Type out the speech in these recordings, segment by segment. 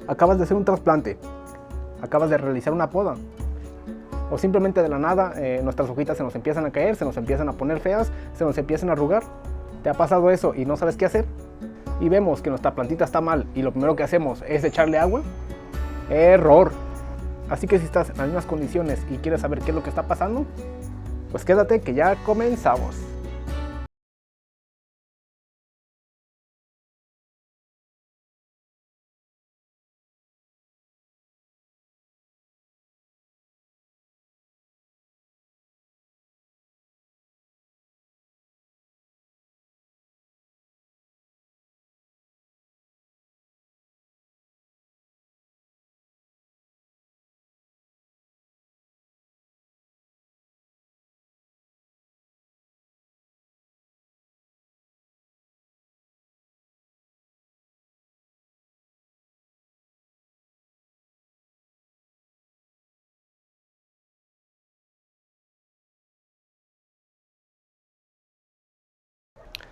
Acabas de hacer un trasplante, acabas de realizar una poda, o simplemente de la nada nuestras hojitas se nos empiezan a caer, se nos empiezan a poner feas, se nos empiezan a arrugar. ¿Te ha pasado eso y no sabes qué hacer? Y vemos que nuestra plantita está mal y lo primero que hacemos es echarle agua. ¡Error! Así que si estás en las mismas condiciones y quieres saber qué es lo que está pasando, pues quédate que ya comenzamos.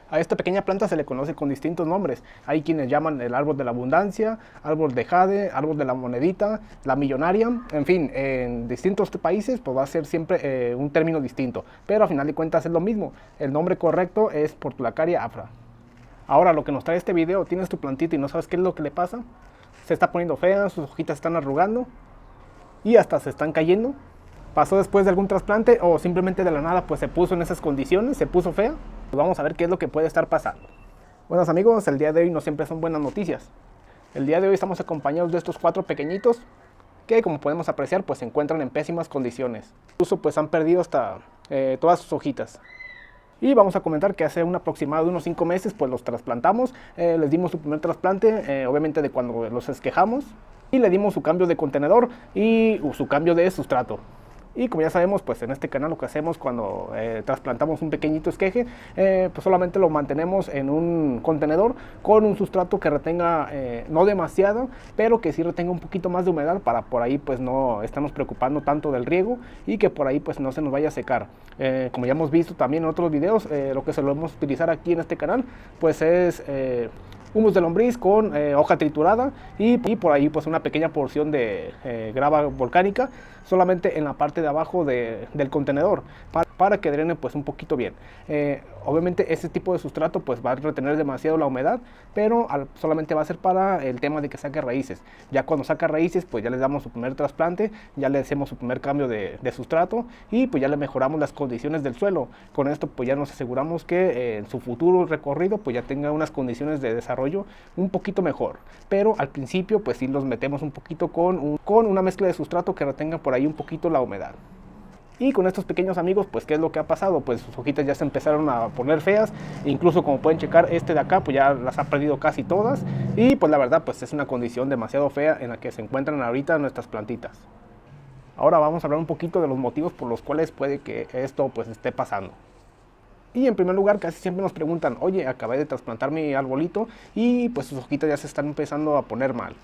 A esta pequeña planta se le conoce con distintos nombres. Hay quienes llaman el árbol de la abundancia, árbol de jade, árbol de la monedita, la millonaria. En fin, en distintos países pues va a ser siempre un término distinto, pero a final de cuentas es lo mismo. El nombre correcto es Portulacaria afra. Ahora, lo que nos trae este video: tienes tu plantita y no sabes qué es lo que le pasa. Se está poniendo fea, sus hojitas están arrugando y hasta se están cayendo. ¿Pasó después de algún trasplante o simplemente de la nada pues se puso en esas condiciones, se puso fea? Pues vamos a ver qué es lo que puede estar pasando. Buenos amigos, el día de hoy no siempre son buenas noticias. El día de hoy estamos acompañados de estos 4 pequeñitos que, como podemos apreciar, pues se encuentran en pésimas condiciones. Incluso pues han perdido hasta todas sus hojitas. Y vamos a comentar que hace un aproximado de unos 5 meses pues los trasplantamos, les dimos su primer trasplante, obviamente de cuando los esquejamos, y le dimos su cambio de contenedor y su cambio de sustrato. Y como ya sabemos, pues en este canal lo que hacemos cuando trasplantamos un pequeñito esqueje, pues solamente lo mantenemos en un contenedor con un sustrato que retenga no demasiado, pero que sí retenga un poquito más de humedad, para por ahí pues no estarnos preocupando tanto del riego y que por ahí pues no se nos vaya a secar. Como ya hemos visto también en otros videos, lo que solemos utilizar aquí en este canal pues es humus de lombriz con hoja triturada y por ahí pues una pequeña porción de grava volcánica solamente en la parte de abajo del contenedor para que drene pues un poquito bien. Obviamente ese tipo de sustrato pues va a retener demasiado la humedad, pero solamente va a ser para el tema de que saque raíces. Ya cuando saca raíces pues ya les damos su primer trasplante, ya le hacemos su primer cambio de sustrato y pues ya le mejoramos las condiciones del suelo. Con esto pues ya nos aseguramos que en su futuro recorrido pues ya tenga unas condiciones de desarrollo un poquito mejor. Pero al principio pues sí los metemos un poquito con una mezcla de sustrato que retenga por ahí un poquito la humedad. Y con estos pequeños amigos, pues ¿qué es lo que ha pasado? Pues sus hojitas ya se empezaron a poner feas, incluso como pueden checar, este de acá pues ya las ha perdido casi todas, y pues la verdad pues es una condición demasiado fea en la que se encuentran ahorita nuestras plantitas. Ahora vamos a hablar un poquito de los motivos por los cuales puede que esto pues esté pasando. Y en primer lugar, casi siempre nos preguntan: oye, acabé de trasplantar mi arbolito y pues sus hojitas ya se están empezando a poner mal.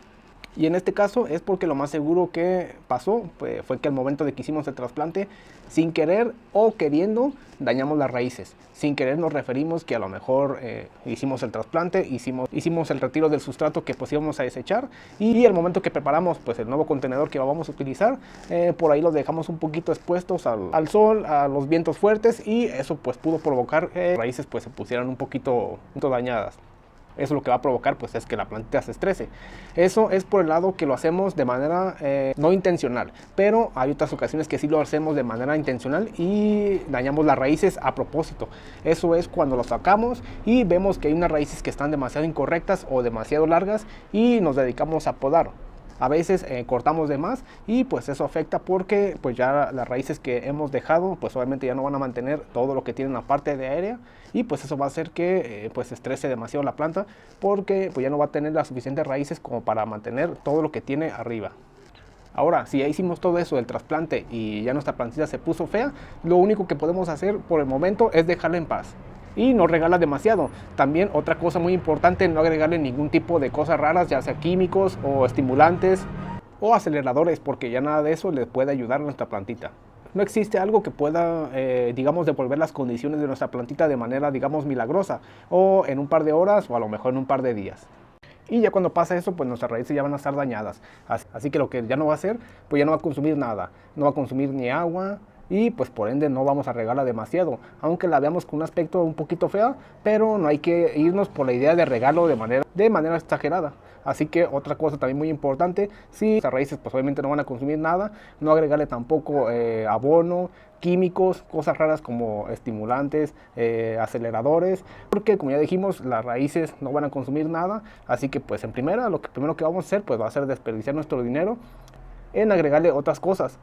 Y en este caso es porque lo más seguro que pasó fue que al momento de que hicimos el trasplante, sin querer o queriendo, dañamos las raíces. Sin querer nos referimos que a lo mejor hicimos el trasplante, hicimos el retiro del sustrato que pues íbamos a desechar, y al momento que preparamos pues el nuevo contenedor que vamos a utilizar, por ahí los dejamos un poquito expuestos al sol, a los vientos fuertes, y eso pues pudo provocar que las raíces pues se pusieran un poquito dañadas. Eso lo que va a provocar pues es que la plantita se estrese. Eso es por el lado que lo hacemos de manera no intencional, pero hay otras ocasiones que sí lo hacemos de manera intencional y dañamos las raíces a propósito. Eso es cuando lo sacamos y vemos que hay unas raíces que están demasiado incorrectas o demasiado largas y nos dedicamos a podar. A veces cortamos de más y pues eso afecta porque pues ya las raíces que hemos dejado pues obviamente ya no van a mantener todo lo que tienen la parte de aérea, y pues eso va a hacer que pues se estrese demasiado la planta, porque pues ya no va a tener las suficientes raíces como para mantener todo lo que tiene arriba. Ahora, si ya hicimos todo eso del trasplante y ya nuestra plantita se puso fea, lo único que podemos hacer por el momento es dejarla en paz y no regala demasiado. También otra cosa muy importante: no agregarle ningún tipo de cosas raras, ya sea químicos o estimulantes o aceleradores, porque ya nada de eso le puede ayudar a nuestra plantita. No existe algo que pueda, digamos, devolver las condiciones de nuestra plantita de manera, digamos, milagrosa, o en un par de horas, o a lo mejor en un par de días. Y ya cuando pasa eso, pues nuestras raíces ya van a estar dañadas. Así que lo que ya no va a hacer, pues ya no va a consumir nada. No va a consumir ni agua, y pues por ende no vamos a regarla demasiado, aunque la veamos con un aspecto un poquito fea, pero no hay que irnos por la idea de regarlo de manera exagerada. Así que otra cosa también muy importante, si las raíces pues obviamente no van a consumir nada, no agregarle tampoco abono, químicos, cosas raras como estimulantes, aceleradores, porque como ya dijimos, las raíces no van a consumir nada. Así que pues en primera, lo primero que vamos a hacer pues va a ser desperdiciar nuestro dinero en agregarle otras cosas.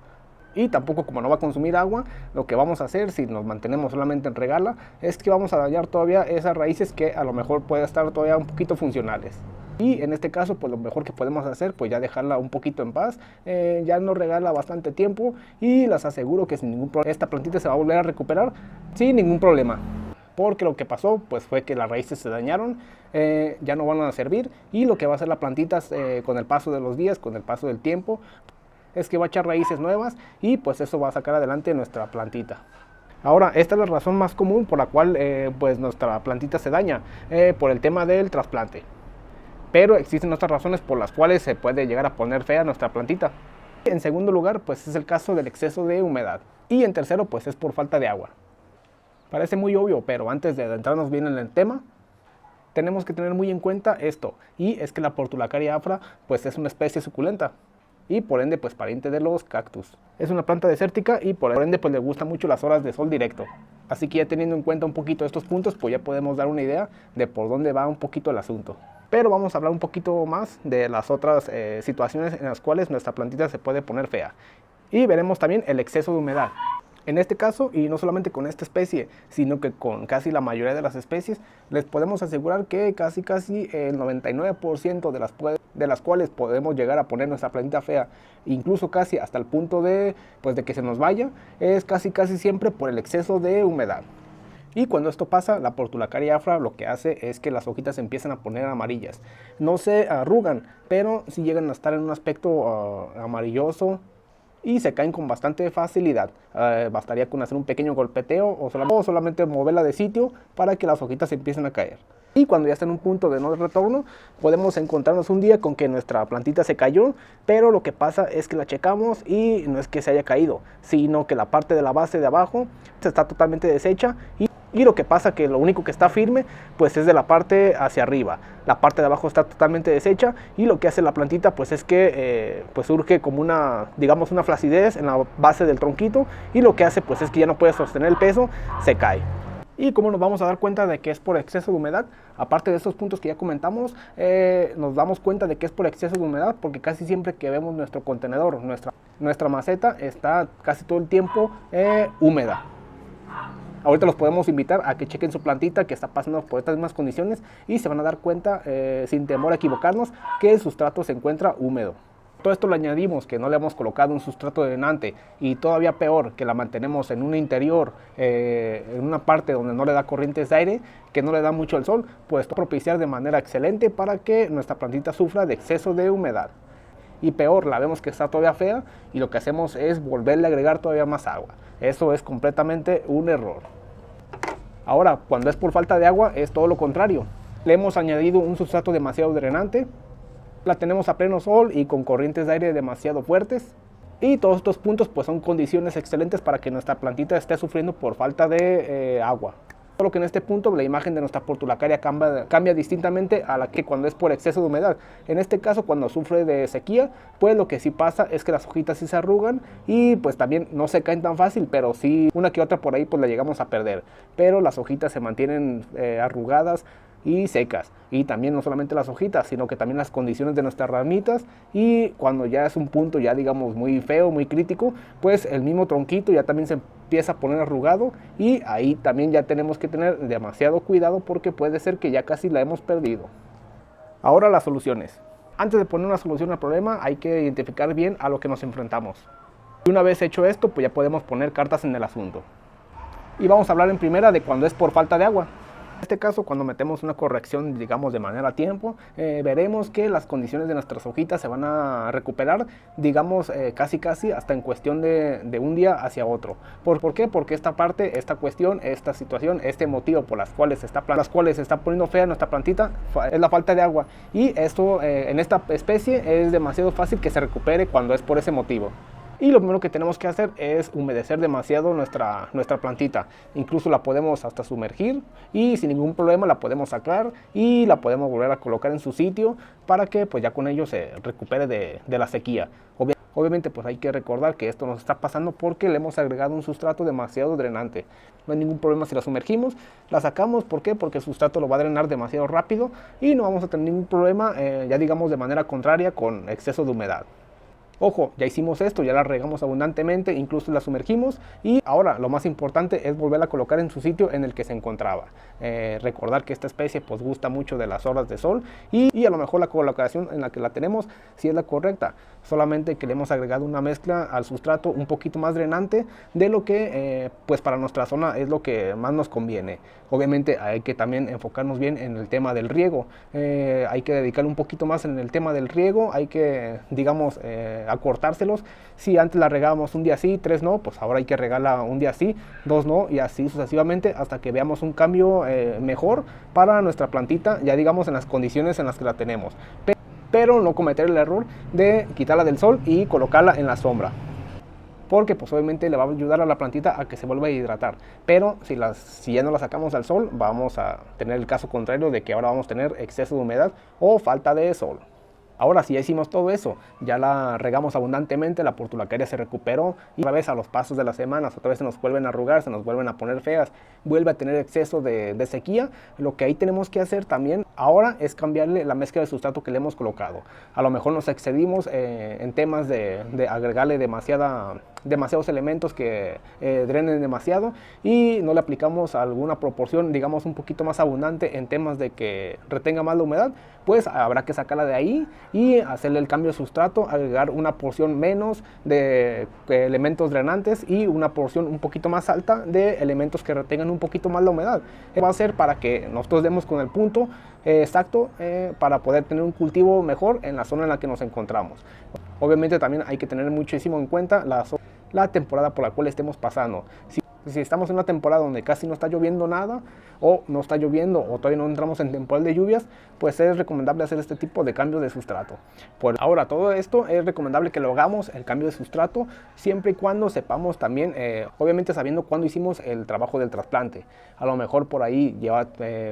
Y tampoco, como no va a consumir agua, lo que vamos a hacer si nos mantenemos solamente en regarla es que vamos a dañar todavía esas raíces que a lo mejor pueden estar todavía un poquito funcionales. Y en este caso, pues lo mejor que podemos hacer, pues ya dejarla un poquito en paz, ya no regarla bastante tiempo, y les aseguro que sin ningún problema esta plantita se va a volver a recuperar sin ningún problema. Porque lo que pasó pues fue que las raíces se dañaron, ya no van a servir, y lo que va a hacer la plantita con el paso de los días, con el paso del tiempo, es que va a echar raíces nuevas, y pues eso va a sacar adelante nuestra plantita. Ahora, esta es la razón más común por la cual pues nuestra plantita se daña, por el tema del trasplante. Pero existen otras razones por las cuales se puede llegar a poner fea nuestra plantita. En segundo lugar, pues es el caso del exceso de humedad. Y en tercero, pues es por falta de agua. Parece muy obvio, pero antes de adentrarnos bien en el tema, tenemos que tener muy en cuenta esto, y es que la Portulacaria afra pues es una especie suculenta, y por ende pues pariente de los cactus. Es una planta desértica y por ende pues le gustan mucho las horas de sol directo. Así que ya teniendo en cuenta un poquito estos puntos, pues ya podemos dar una idea de por dónde va un poquito el asunto. Pero vamos a hablar un poquito más de las otras situaciones en las cuales nuestra plantita se puede poner fea. Y veremos también el exceso de humedad. En este caso, y no solamente con esta especie, sino que con casi la mayoría de las especies, les podemos asegurar que casi el 99% de las cuales podemos llegar a poner nuestra plantita fea, incluso casi hasta el punto de que se nos vaya, es casi siempre por el exceso de humedad. Y cuando esto pasa, la Portulacaria afra lo que hace es que las hojitas se empiezan a poner amarillas. No se arrugan, pero sí llegan a estar en un aspecto amarilloso, y se caen con bastante facilidad. Bastaría con hacer un pequeño golpeteo o solamente moverla de sitio para que las hojitas empiecen a caer. Y cuando ya está en un punto de no retorno, podemos encontrarnos un día con que nuestra plantita se cayó, pero lo que pasa es que la checamos y no es que se haya caído, sino que la parte de la base de abajo está totalmente deshecha, y lo que pasa que lo único que está firme pues es de la parte hacia arriba. La parte de abajo está totalmente deshecha, y lo que hace la plantita pues es que pues surge como una flacidez en la base del tronquito, y lo que hace pues es que ya no puede sostener el peso, se cae. ¿Y cómo nos vamos a dar cuenta de que es por exceso de humedad? Aparte de estos puntos que ya comentamos, nos damos cuenta de que es por exceso de humedad porque casi siempre que vemos nuestro contenedor, nuestra maceta está casi todo el tiempo húmeda. Ahorita los podemos invitar a que chequen su plantita que está pasando por estas mismas condiciones, y se van a dar cuenta, sin temor a equivocarnos, que el sustrato se encuentra húmedo. Todo esto lo añadimos que no le hemos colocado un sustrato drenante, y todavía peor que la mantenemos en un interior, en una parte donde no le da corrientes de aire, que no le da mucho el sol, pues va a propiciar de manera excelente para que nuestra plantita sufra de exceso de humedad. Y peor, la vemos que está todavía fea y lo que hacemos es volverle a agregar todavía más agua. Eso es completamente un error. Ahora, cuando es por falta de agua, es todo lo contrario. Le hemos añadido un sustrato demasiado drenante, la tenemos a pleno sol y con corrientes de aire demasiado fuertes, y todos estos puntos pues son condiciones excelentes para que nuestra plantita esté sufriendo por falta de agua. Solo que en este punto la imagen de nuestra Portulacaria cambia distintamente a la que cuando es por exceso de humedad. En este caso, cuando sufre de sequía, pues lo que sí pasa es que las hojitas sí se arrugan, y pues también no se caen tan fácil, pero sí una que otra por ahí pues la llegamos a perder. Pero las hojitas se mantienen arrugadas y secas, y también no solamente las hojitas, sino que también las condiciones de nuestras ramitas, y cuando ya es un punto ya digamos muy feo, muy crítico, pues el mismo tronquito ya también se empieza a poner arrugado, y ahí también ya tenemos que tener demasiado cuidado porque puede ser que ya casi la hemos perdido. Ahora las soluciones. Antes de poner una solución al problema hay que identificar bien a lo que nos enfrentamos. Y una vez hecho esto, pues ya podemos poner cartas en el asunto. Y vamos a hablar en primera de cuando es por falta de agua. En este caso, cuando metemos una corrección, digamos, de manera a tiempo, veremos que las condiciones de nuestras hojitas se van a recuperar, digamos, casi hasta en cuestión de un día hacia otro. ¿Por qué? Porque esta parte, esta cuestión, esta situación, este motivo por las cuales se está poniendo fea nuestra plantita es la falta de agua. Y esto en esta especie es demasiado fácil que se recupere cuando es por ese motivo. Y lo primero que tenemos que hacer es humedecer demasiado nuestra plantita. Incluso la podemos hasta sumergir y sin ningún problema la podemos sacar y la podemos volver a colocar en su sitio para que pues ya con ello se recupere de la sequía. Obviamente pues hay que recordar que esto nos está pasando porque le hemos agregado un sustrato demasiado drenante. No hay ningún problema si la sumergimos, la sacamos. ¿Por qué? Porque el sustrato lo va a drenar demasiado rápido y no vamos a tener ningún problema, ya digamos de manera contraria, con exceso de humedad. Ojo, ya hicimos esto, ya la regamos abundantemente, incluso la sumergimos y ahora lo más importante es volverla a colocar en su sitio en el que se encontraba. Recordar que esta especie pues gusta mucho de las horas de sol y a lo mejor la colocación en la que la tenemos sí es la correcta, solamente que le hemos agregado una mezcla al sustrato un poquito más drenante de lo que pues para nuestra zona es lo que más nos conviene. Obviamente hay que también enfocarnos bien en el tema del riego, hay que dedicarle un poquito más en el tema del riego, hay que digamos acortárselos. Si antes la regábamos un día sí, 3 no, pues ahora hay que regarla un día sí, 2 no, y así sucesivamente hasta que veamos un cambio mejor para nuestra plantita, ya digamos en las condiciones en las que la tenemos. Pero no cometer el error de quitarla del sol y colocarla en la sombra, porque pues obviamente le va a ayudar a la plantita a que se vuelva a hidratar. Pero si ya no la sacamos al sol, vamos a tener el caso contrario de que ahora vamos a tener exceso de humedad o falta de sol. Ahora, si ya hicimos todo eso, ya la regamos abundantemente, la portulacaria se recuperó y otra vez a los pasos de las semanas, otra vez se nos vuelven a arrugar, se nos vuelven a poner feas, vuelve a tener exceso de sequía. Lo que ahí tenemos que hacer también ahora es cambiarle la mezcla de sustrato que le hemos colocado. A lo mejor nos excedimos en temas de agregarle demasiados elementos que drenen demasiado y no le aplicamos alguna proporción, digamos, un poquito más abundante en temas de que retenga más la humedad, pues habrá que sacarla de ahí y hacerle el cambio de sustrato, agregar una porción menos de elementos drenantes y una porción un poquito más alta de elementos que retengan un poquito más la humedad. Va a ser para que nosotros demos con el punto exacto para poder tener un cultivo mejor en la zona en la que nos encontramos. Obviamente también hay que tener muchísimo en cuenta la temporada por la cual estemos pasando. Si estamos en una temporada donde casi no está lloviendo nada, o no está lloviendo, o todavía no entramos en temporal de lluvias, pues es recomendable hacer este tipo de cambios de sustrato. Por ahora, todo esto es recomendable que lo hagamos, el cambio de sustrato, siempre y cuando sepamos también, obviamente sabiendo cuándo hicimos el trabajo del trasplante. A lo mejor por ahí lleva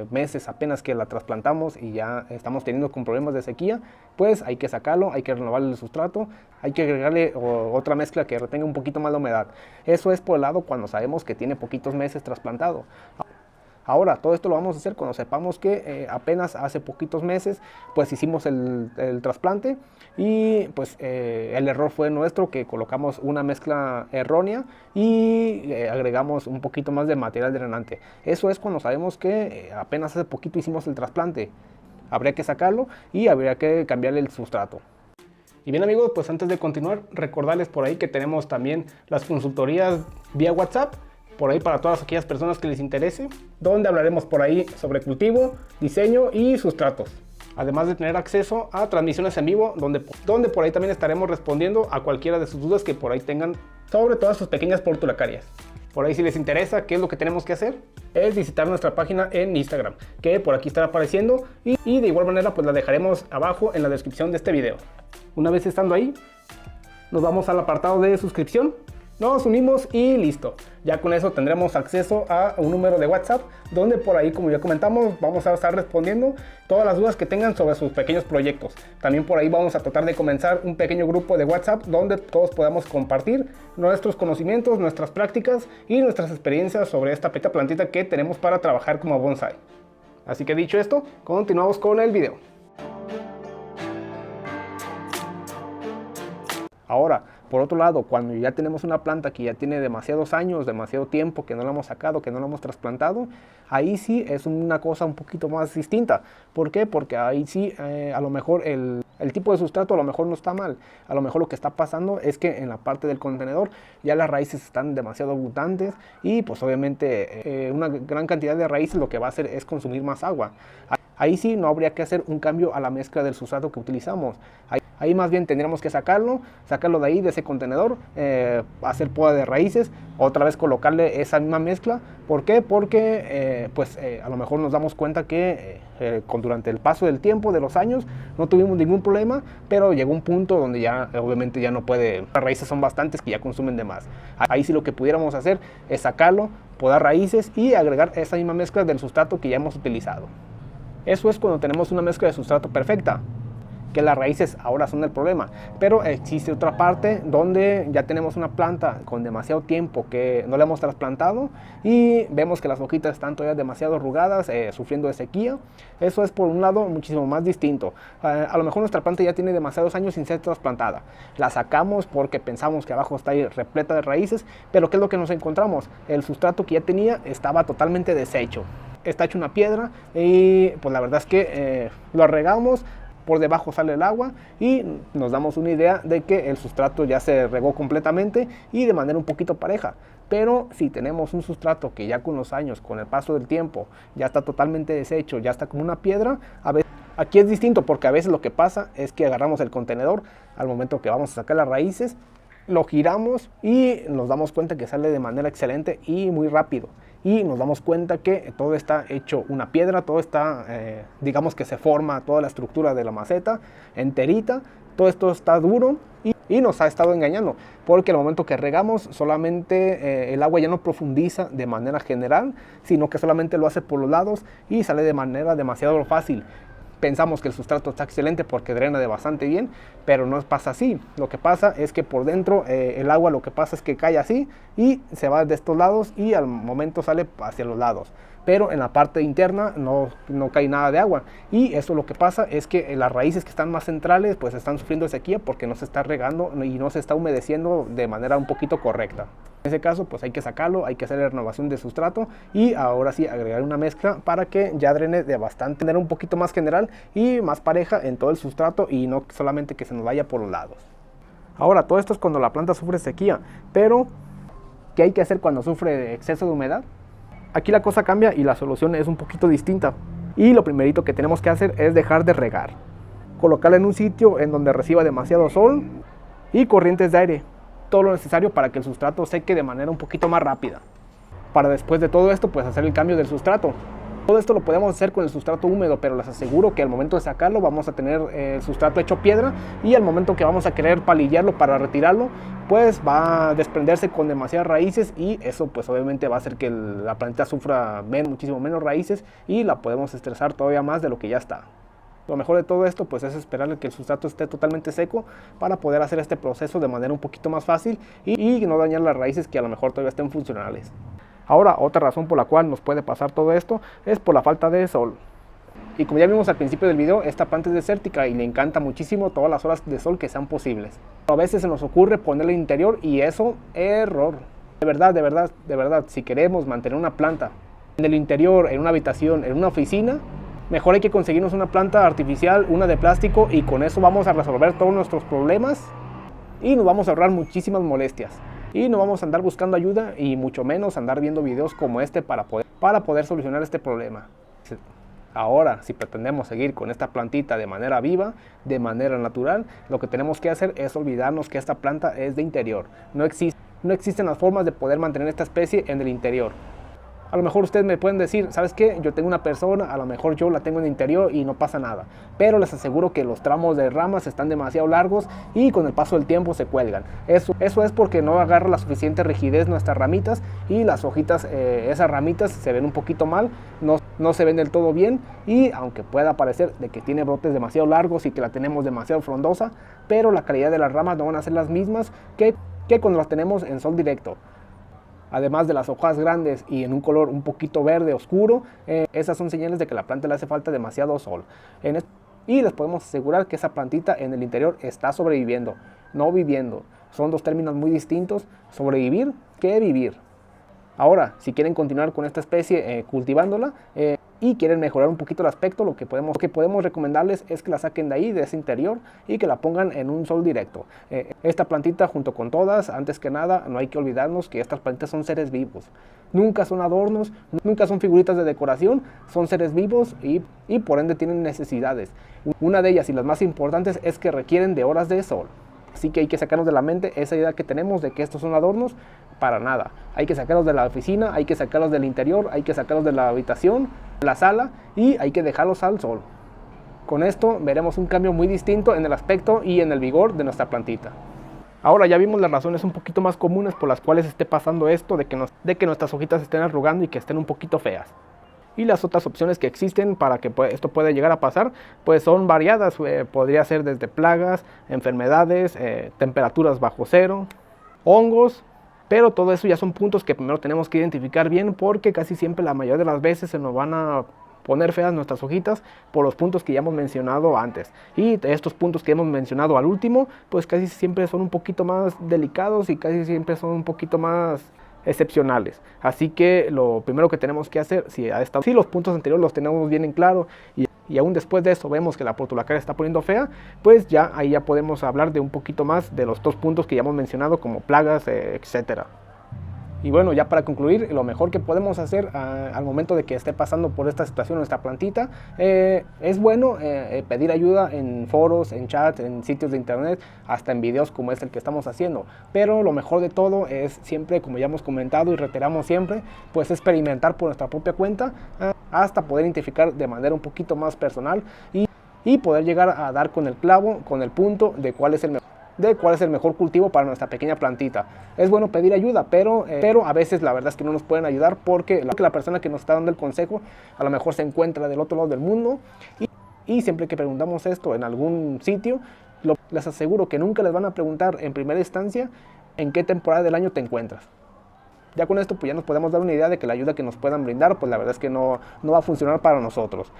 meses apenas que la trasplantamos y ya estamos teniendo con problemas de sequía, pues hay que sacarlo, hay que renovar el sustrato, hay que agregarle otra mezcla que retenga un poquito más la humedad. Eso es por el lado cuando sabemos que tiene poquitos meses trasplantado. Ahora, todo esto lo vamos a hacer cuando sepamos que apenas hace poquitos meses pues hicimos el trasplante y pues el error fue nuestro, que colocamos una mezcla errónea y agregamos un poquito más de material drenante. Eso es cuando sabemos que apenas hace poquito hicimos el trasplante. Habría que sacarlo y habría que cambiarle el sustrato. Y bien amigos, pues antes de continuar, recordarles por ahí que tenemos también las consultorías vía WhatsApp, por ahí para todas aquellas personas que les interese, donde hablaremos por ahí sobre cultivo, diseño y sustratos. Además de tener acceso a transmisiones en vivo, donde por ahí también estaremos respondiendo a cualquiera de sus dudas que por ahí tengan sobre todas sus pequeñas portulacarias. Por ahí si les interesa qué es lo que tenemos que hacer, es visitar nuestra página en Instagram, que por aquí estará apareciendo y de igual manera pues la dejaremos abajo en la descripción de este video. Una vez estando ahí, nos vamos al apartado de suscripción, nos unimos y listo. Ya con eso tendremos acceso a un número de WhatsApp, donde por ahí, como ya comentamos, vamos a estar respondiendo todas las dudas que tengan sobre sus pequeños proyectos. También por ahí vamos a tratar de comenzar un pequeño grupo de WhatsApp donde todos podamos compartir nuestros conocimientos, nuestras prácticas y nuestras experiencias sobre esta pequeña plantita que tenemos para trabajar como bonsai. Así que dicho esto, continuamos con el video. Ahora, por otro lado, cuando ya tenemos una planta que ya tiene demasiados años, demasiado tiempo, que no la hemos sacado, que no la hemos trasplantado, ahí sí es una cosa un poquito más distinta. ¿Por qué? Porque ahí sí, a lo mejor el tipo de sustrato a lo mejor no está mal. A lo mejor lo que está pasando es que en la parte del contenedor ya las raíces están demasiado abundantes y pues obviamente una gran cantidad de raíces lo que va a hacer es consumir más agua. Ahí sí no habría que hacer un cambio a la mezcla del sustrato que utilizamos. Ahí más bien tendríamos que sacarlo de ahí, de ese contenedor, hacer poda de raíces, otra vez colocarle esa misma mezcla. ¿Por qué? Porque a lo mejor nos damos cuenta que durante el paso del tiempo, de los años, no tuvimos ningún problema, pero llegó un punto donde ya obviamente ya no puede, las raíces son bastantes que ya consumen de más. Ahí sí lo que pudiéramos hacer es sacarlo, podar raíces y agregar esa misma mezcla del sustrato que ya hemos utilizado. Eso es cuando tenemos una mezcla de sustrato perfecta, que las raíces ahora son el problema. Pero existe otra parte donde ya tenemos una planta con demasiado tiempo que no la hemos trasplantado y vemos que las hojitas están todavía demasiado arrugadas, sufriendo de sequía. Eso es por un lado muchísimo más distinto. A lo mejor nuestra planta ya tiene demasiados años sin ser trasplantada. La sacamos porque pensamos que abajo está ahí repleta de raíces, pero ¿qué es lo que nos encontramos? El sustrato que ya tenía estaba totalmente deshecho. Está hecho una piedra y pues la verdad es que lo regamos, por debajo sale el agua y nos damos una idea de que el sustrato ya se regó completamente y de manera un poquito pareja. Pero si tenemos un sustrato que ya con los años, con el paso del tiempo, ya está totalmente deshecho, ya está como una piedra, aquí es distinto porque a veces lo que pasa es que agarramos el contenedor al momento que vamos a sacar las raíces, lo giramos y nos damos cuenta que sale de manera excelente y muy rápido. Y nos damos cuenta que todo está hecho una piedra, todo está, digamos que se forma toda la estructura de la maceta enterita, todo esto está duro y nos ha estado engañando, porque al momento que regamos solamente el agua ya no profundiza de manera general, sino que solamente lo hace por los lados y sale de manera demasiado fácil. Pensamos que el sustrato está excelente porque drena de bastante bien, pero no pasa así. Lo que pasa es que por dentro el agua lo que pasa es que cae así y se va de estos lados y al momento sale hacia los lados. Pero en la parte interna no cae nada de agua. Y eso lo que pasa es que las raíces que están más centrales pues están sufriendo sequía porque no se está regando y no se está humedeciendo de manera un poquito correcta. En ese caso pues hay que sacarlo, hay que hacer la renovación de sustrato y ahora sí agregar una mezcla para que ya drene de bastante, manera un poquito más general y más pareja en todo el sustrato y no solamente que se nos vaya por los lados. Ahora todo esto es cuando la planta sufre sequía, pero ¿qué hay que hacer cuando sufre exceso de humedad? Aquí la cosa cambia y la solución es un poquito distinta. Y lo primerito que tenemos que hacer es dejar de regar. Colocarla en un sitio en donde reciba demasiado sol y corrientes de aire. Todo lo necesario para que el sustrato seque de manera un poquito más rápida. Para después de todo esto, pues hacer el cambio del sustrato. Todo esto lo podemos hacer con el sustrato húmedo, pero les aseguro que al momento de sacarlo vamos a tener el sustrato hecho piedra y al momento que vamos a querer palillarlo para retirarlo, pues va a desprenderse con demasiadas raíces y eso pues obviamente va a hacer que la planta sufra muchísimo menos raíces y la podemos estresar todavía más de lo que ya está. Lo mejor de todo esto pues es esperar que el sustrato esté totalmente seco para poder hacer este proceso de manera un poquito más fácil y no dañar las raíces que a lo mejor todavía estén funcionales. Ahora, otra razón por la cual nos puede pasar todo esto es por la falta de sol. Y como ya vimos al principio del video, esta planta es desértica y le encanta muchísimo todas las horas de sol que sean posibles. A veces se nos ocurre ponerle interior y eso, error. De verdad, si queremos mantener una planta en el interior, en una habitación, en una oficina, mejor hay que conseguirnos una planta artificial, una de plástico y con eso vamos a resolver todos nuestros problemas y nos vamos a ahorrar muchísimas molestias. Y no vamos a andar buscando ayuda y mucho menos andar viendo videos como este para poder solucionar este problema. Ahora, si pretendemos seguir con esta plantita de manera viva, de manera natural, lo que tenemos que hacer es olvidarnos que esta planta es de interior. No existen las formas de poder mantener esta especie en el interior. A lo mejor ustedes me pueden decir, ¿sabes qué? Yo tengo una persona, a lo mejor yo la tengo en el interior y no pasa nada. Pero les aseguro que los tramos de ramas están demasiado largos y con el paso del tiempo se cuelgan. Eso es porque no agarra la suficiente rigidez nuestras ramitas y las hojitas, esas ramitas se ven un poquito mal, no se ven del todo bien y aunque pueda parecer de que tiene brotes demasiado largos y que la tenemos demasiado frondosa, pero la calidad de las ramas no van a ser las mismas que cuando las tenemos en sol directo. Además de las hojas grandes y en un color un poquito verde oscuro, esas son señales de que la planta le hace falta demasiado sol. Y les podemos asegurar que esa plantita en el interior está sobreviviendo. no viviendo. Son dos términos muy distintos, sobrevivir que vivir. Ahora, si quieren continuar con esta especie cultivándola y quieren mejorar un poquito el aspecto, lo que podemos recomendarles es que la saquen de ahí, de ese interior, y que la pongan en un sol directo. Esta plantita, junto con todas, antes que nada, no hay que olvidarnos que estas plantas son seres vivos. Nunca son adornos, nunca son figuritas de decoración, son seres vivos y por ende tienen necesidades. Una de ellas, y las más importantes, es que requieren de horas de sol. Así que hay que sacarnos de la mente esa idea que tenemos de que estos son adornos, para nada. Hay que sacarlos de la oficina, hay que sacarlos del interior, hay que sacarlos de la habitación, la sala, y hay que dejarlos al sol. Con esto veremos un cambio muy distinto en el aspecto y en el vigor de nuestra plantita. Ahora ya vimos las razones un poquito más comunes por las cuales esté pasando esto, de que nuestras hojitas estén arrugando y que estén un poquito feas. Y las otras opciones que existen para que esto pueda llegar a pasar, pues son variadas. Podría ser desde plagas, enfermedades, temperaturas bajo cero, hongos. Pero todo eso ya son puntos que primero tenemos que identificar bien, porque casi siempre, la mayoría de las veces, se nos van a poner feas nuestras hojitas por los puntos que ya hemos mencionado antes. Y estos puntos que hemos mencionado al último, pues casi siempre son un poquito más delicados y casi siempre son un poquito más excepcionales. Así que lo primero que tenemos que hacer, si los puntos anteriores los tenemos bien en claro y aún después de eso vemos que la portulacaria está poniendo fea, pues ya ahí ya podemos hablar de un poquito más de los dos puntos que ya hemos mencionado, como plagas, etcétera. Y bueno, ya para concluir, lo mejor que podemos hacer al momento de que esté pasando por esta situación nuestra plantita, es bueno pedir ayuda en foros, en chats, en sitios de internet, hasta en videos como es el que estamos haciendo. Pero lo mejor de todo es siempre, como ya hemos comentado y reiteramos siempre, pues experimentar por nuestra propia cuenta hasta poder identificar de manera un poquito más personal y poder llegar a dar con el clavo, con el punto de cuál es el mejor cultivo para nuestra pequeña plantita. Es bueno pedir ayuda, pero a veces la verdad es que no nos pueden ayudar porque la persona que nos está dando el consejo a lo mejor se encuentra del otro lado del mundo y siempre que preguntamos esto en algún sitio, les aseguro que nunca les van a preguntar en primera instancia en qué temporada del año te encuentras. Ya con esto pues ya nos podemos dar una idea de que la ayuda que nos puedan brindar pues la verdad es que no va a funcionar para nosotros,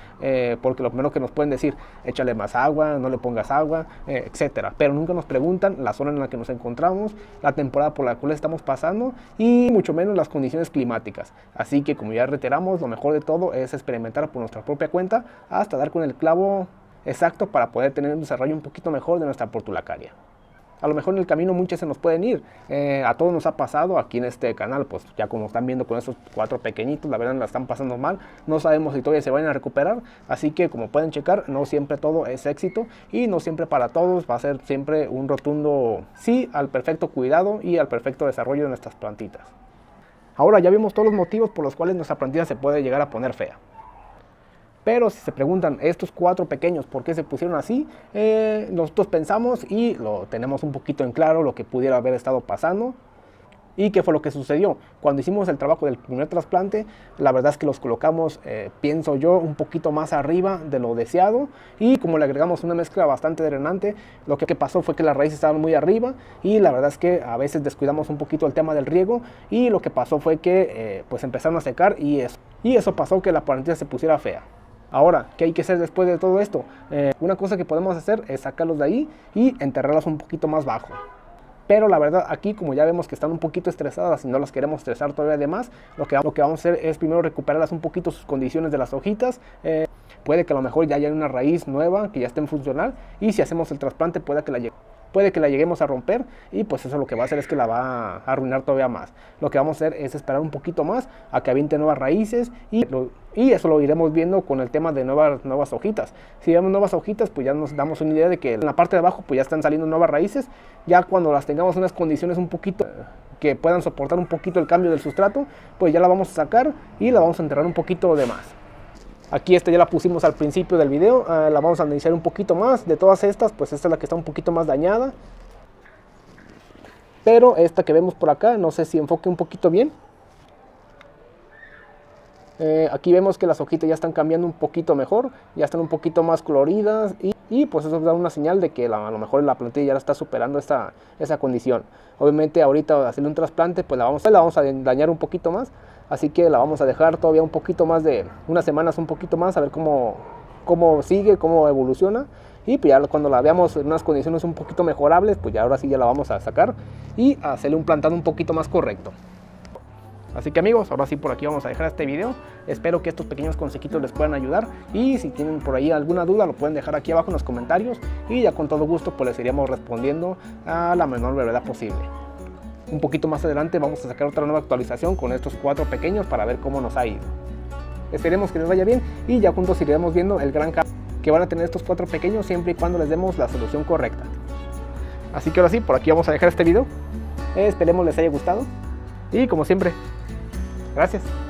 porque lo primero que nos pueden decir, échale más agua, no le pongas agua, etcétera, pero nunca nos preguntan la zona en la que nos encontramos, la temporada por la cual estamos pasando y mucho menos las condiciones climáticas. Así que, como ya reiteramos, lo mejor de todo es experimentar por nuestra propia cuenta hasta dar con el clavo exacto para poder tener un desarrollo un poquito mejor de nuestra portulacaria. A lo mejor en el camino muchas se nos pueden ir, a todos nos ha pasado aquí en este canal, pues ya como están viendo con estos 4 pequeñitos, la verdad la están pasando mal, no sabemos si todavía se van a recuperar, así que como pueden checar, no siempre todo es éxito y no siempre para todos va a ser siempre un rotundo sí al perfecto cuidado y al perfecto desarrollo de nuestras plantitas. Ahora ya vimos todos los motivos por los cuales nuestra plantita se puede llegar a poner fea. Pero si se preguntan, estos 4 pequeños, ¿por qué se pusieron así? Nosotros pensamos y lo tenemos un poquito en claro lo que pudiera haber estado pasando. ¿Y qué fue lo que sucedió? Cuando hicimos el trabajo del primer trasplante, la verdad es que los colocamos, pienso yo, un poquito más arriba de lo deseado. Y como le agregamos una mezcla bastante drenante, lo que pasó fue que las raíces estaban muy arriba. Y la verdad es que a veces descuidamos un poquito el tema del riego. Y lo que pasó fue que pues empezaron a secar y eso pasó que la plantita se pusiera fea. Ahora, ¿qué hay que hacer después de todo esto? Una cosa que podemos hacer es sacarlos de ahí y enterrarlos un poquito más bajo. Pero la verdad aquí, como ya vemos que están un poquito estresadas y no las queremos estresar todavía de más, lo que vamos a hacer es primero recuperarlas un poquito sus condiciones de las hojitas. Puede que a lo mejor ya haya una raíz nueva que ya esté en funcional y si hacemos el trasplante puede que la lleguemos a romper y pues eso lo que va a hacer es que la va a arruinar todavía más. Lo que vamos a hacer es esperar un poquito más a que aviente nuevas raíces y eso lo iremos viendo con el tema de nuevas hojitas. Si vemos nuevas hojitas, pues ya nos damos una idea de que en la parte de abajo pues ya están saliendo nuevas raíces. Ya cuando las tengamos en unas condiciones un poquito que puedan soportar un poquito el cambio del sustrato, pues ya la vamos a sacar y la vamos a enterrar un poquito de más. Aquí ya la pusimos al principio del video, la vamos a analizar un poquito más. De todas estas, pues esta es la que está un poquito más dañada. Pero esta que vemos por acá, no sé si enfoque un poquito bien. Aquí vemos que las hojitas ya están cambiando un poquito mejor, ya están un poquito más coloridas y pues eso da una señal de que a lo mejor la plantilla ya está superando esa condición. Obviamente ahorita hacerle un trasplante pues la vamos a dañar un poquito más, así que la vamos a dejar todavía un poquito más de unas semanas un poquito más a ver cómo sigue, cómo evoluciona y pues ya cuando la veamos en unas condiciones un poquito mejorables, pues ya ahora sí ya la vamos a sacar y a hacerle un plantado un poquito más correcto. Así que amigos, ahora sí por aquí vamos a dejar este video. Espero que estos pequeños consejitos les puedan ayudar, y si tienen por ahí alguna duda lo pueden dejar aquí abajo en los comentarios, y ya con todo gusto pues les iríamos respondiendo a la menor brevedad posible. Un poquito más adelante vamos a sacar otra nueva actualización con estos 4 pequeños para ver cómo nos ha ido. Esperemos que les vaya bien, y ya juntos iremos viendo el gran cambio que van a tener estos 4 pequeños siempre y cuando les demos la solución correcta. Así que ahora sí, por aquí vamos a dejar este video. Esperemos les haya gustado, y como siempre, gracias.